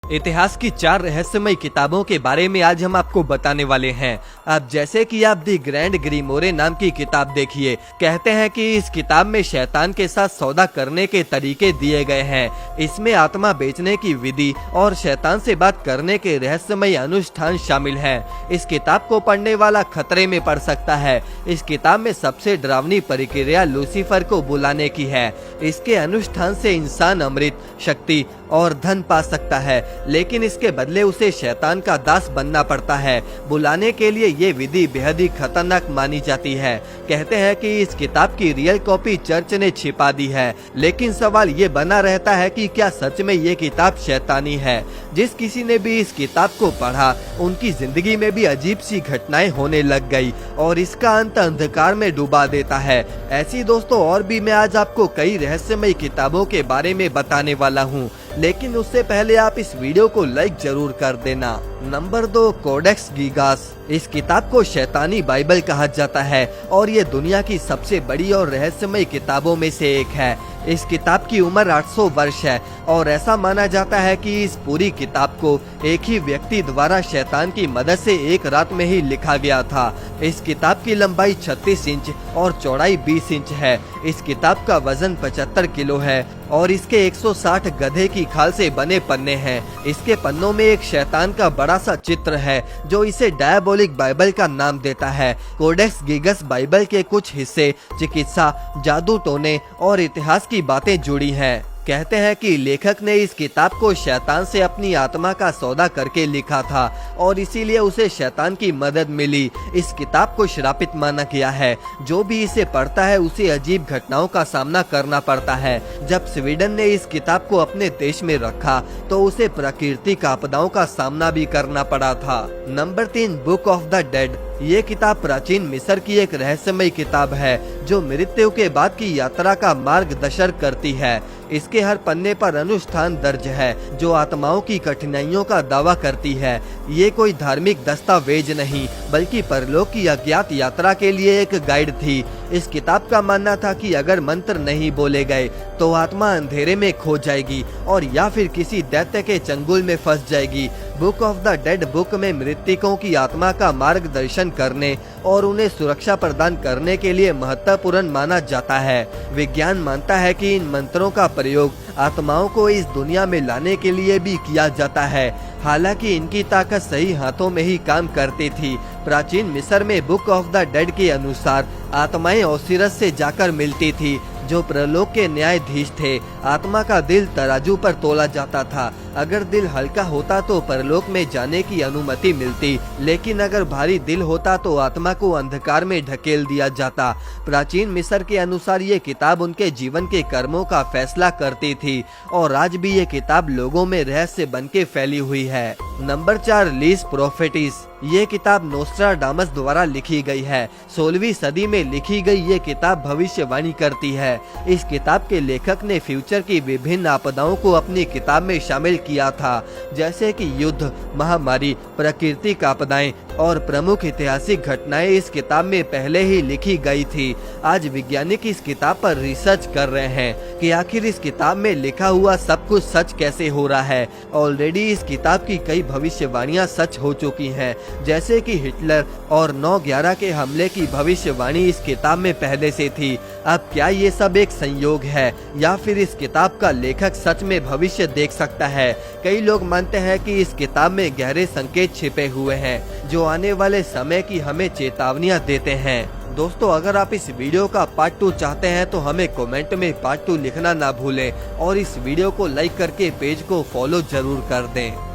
इतिहास की 4 रहस्यमय किताबों के बारे में आज हम आपको बताने वाले हैं। अब जैसे कि आप दी ग्रैंड ग्रीमोरे नाम की किताब देखिए। कहते हैं कि इस किताब में शैतान के साथ सौदा करने के तरीके दिए गए हैं। इसमें आत्मा बेचने की विधि और शैतान से बात करने के रहस्यमय अनुष्ठान शामिल हैं। इस किताब को पढ़ने वाला खतरे में पड़ सकता है। इस किताब में सबसे डरावनी प्रक्रिया लूसीफर को बुलाने की है। इसके अनुष्ठान से इंसान अमृत, शक्ति और धन पा सकता है, लेकिन इसके बदले उसे शैतान का दास बनना पड़ता है। बुलाने के लिए ये विधि बेहद ही खतरनाक मानी जाती है। कहते हैं कि इस किताब की रियल कॉपी चर्च ने छिपा दी है, लेकिन सवाल ये बना रहता है कि क्या सच में ये किताब शैतानी है। जिस किसी ने भी इस किताब को पढ़ा, उनकी जिंदगी में भी अजीब सी घटनाएं होने लग गई और इसका अंत अंधकार में डुबा देता है। ऐसी दोस्तों और भी मैं आज आपको कई रहस्यमय किताबों के बारे में बताने वाला हूँ, लेकिन उससे पहले आप इस वीडियो को लाइक जरूर कर देना। Number 2, Codex Gigas. इस किताब को शैतानी बाइबल कहा जाता है और ये दुनिया की सबसे बड़ी और रहस्यमय किताबों में से एक है। इस किताब की उम्र 800 वर्ष है और ऐसा माना जाता है कि इस पूरी किताब को एक ही व्यक्ति द्वारा शैतान की मदद से एक रात में ही लिखा गया था। इस किताब की लंबाई 36 इंच और चौड़ाई 20 इंच है। इस किताब का वजन 75 किलो है और इसके 160 गधे की खाल से बने पन्ने हैं। इसके पन्नों में एक शैतान का बड़ा सा चित्र है जो इसे डायबोलिक बाइबल का नाम देता है। कोडेक्स गीगास बाइबल के कुछ हिस्से चिकित्सा, जादू टोने और इतिहास की बातें जुड़ी हैं। कहते हैं कि लेखक ने इस किताब को शैतान से अपनी आत्मा का सौदा करके लिखा था और इसीलिए उसे शैतान की मदद मिली। इस किताब को श्रापित माना गया है। जो भी इसे पढ़ता है उसे अजीब घटनाओं का सामना करना पड़ता है। जब स्वीडन ने इस किताब को अपने देश में रखा तो उसे प्राकृतिक आपदाओं का सामना भी करना पड़ा था। Number 3, book of the dead. ये किताब प्राचीन मिस्र की एक रहस्यमय किताब है जो मृत्यु के बाद की यात्रा का मार्गदर्शन करती है। इसके हर पन्ने पर अनुष्ठान दर्ज है जो आत्माओं की कठिनाइयों का दावा करती है। ये कोई धार्मिक दस्तावेज नहीं, बल्कि परलोक की अज्ञात यात्रा के लिए एक गाइड थी। इस किताब का मानना था कि अगर मंत्र नहीं बोले गए तो आत्मा अंधेरे में खो जाएगी और या फिर किसी दैत्य के चंगुल में फंस जाएगी। Book of the dead book में मृतकों की आत्मा का मार्गदर्शन करने और उन्हें सुरक्षा प्रदान करने के लिए महत्वपूर्ण माना जाता है। विज्ञान मानता है कि इन मंत्रों का प्रयोग आत्माओं को इस दुनिया में लाने के लिए भी किया जाता है। हालांकि इनकी ताकत सही हाथों में ही काम करती थी। प्राचीन मिस्र में बुक ऑफ द डेड के अनुसार आत्माएं ओसिरस से जाकर मिलती थी जो प्रलोक के न्यायाधीश थे। आत्मा का दिल तराजू पर तोला जाता था। अगर दिल हल्का होता तो परलोक में जाने की अनुमति मिलती, लेकिन अगर भारी दिल होता तो आत्मा को अंधकार में ढकेल दिया जाता। प्राचीन मिस्र के अनुसार ये किताब उनके जीवन के कर्मों का फैसला करती थी और आज भी ये किताब लोगों में रहस्य बन के फैली हुई है। Number 4, Les Propheties. ये किताब नोस्ट्राडामस द्वारा लिखी गई है। 16वीं सदी में लिखी गई ये किताब भविष्यवाणी करती है। इस किताब के लेखक ने फ्यूचर की विभिन्न आपदाओं को अपनी किताब में शामिल किया था, जैसे कि युद्ध, महामारी, प्राकृतिक आपदाएं और प्रमुख ऐतिहासिक घटनाएं इस किताब में पहले ही लिखी गई थी। आज वैज्ञानिक इस किताब पर रिसर्च कर रहे हैं कि आखिर इस किताब में लिखा हुआ सब कुछ सच कैसे हो रहा है। ऑलरेडी इस किताब की कई भविष्यवाणियां सच हो चुकी हैं, जैसे कि हिटलर और 9/11 के हमले की भविष्यवाणी इस किताब में पहले से थी। अब क्या ये सब एक संयोग है या फिर इस किताब का लेखक सच में भविष्य देख सकता है? कई लोग मानते हैं कि इस किताब में गहरे संकेत छिपे हुए हैं जो आने वाले समय की हमें चेतावनियां देते हैं। दोस्तों, अगर आप इस वीडियो का पार्ट 2 चाहते हैं तो हमें कमेंट में पार्ट 2 लिखना ना भूलें और इस वीडियो को लाइक करके पेज को फॉलो जरूर कर दें।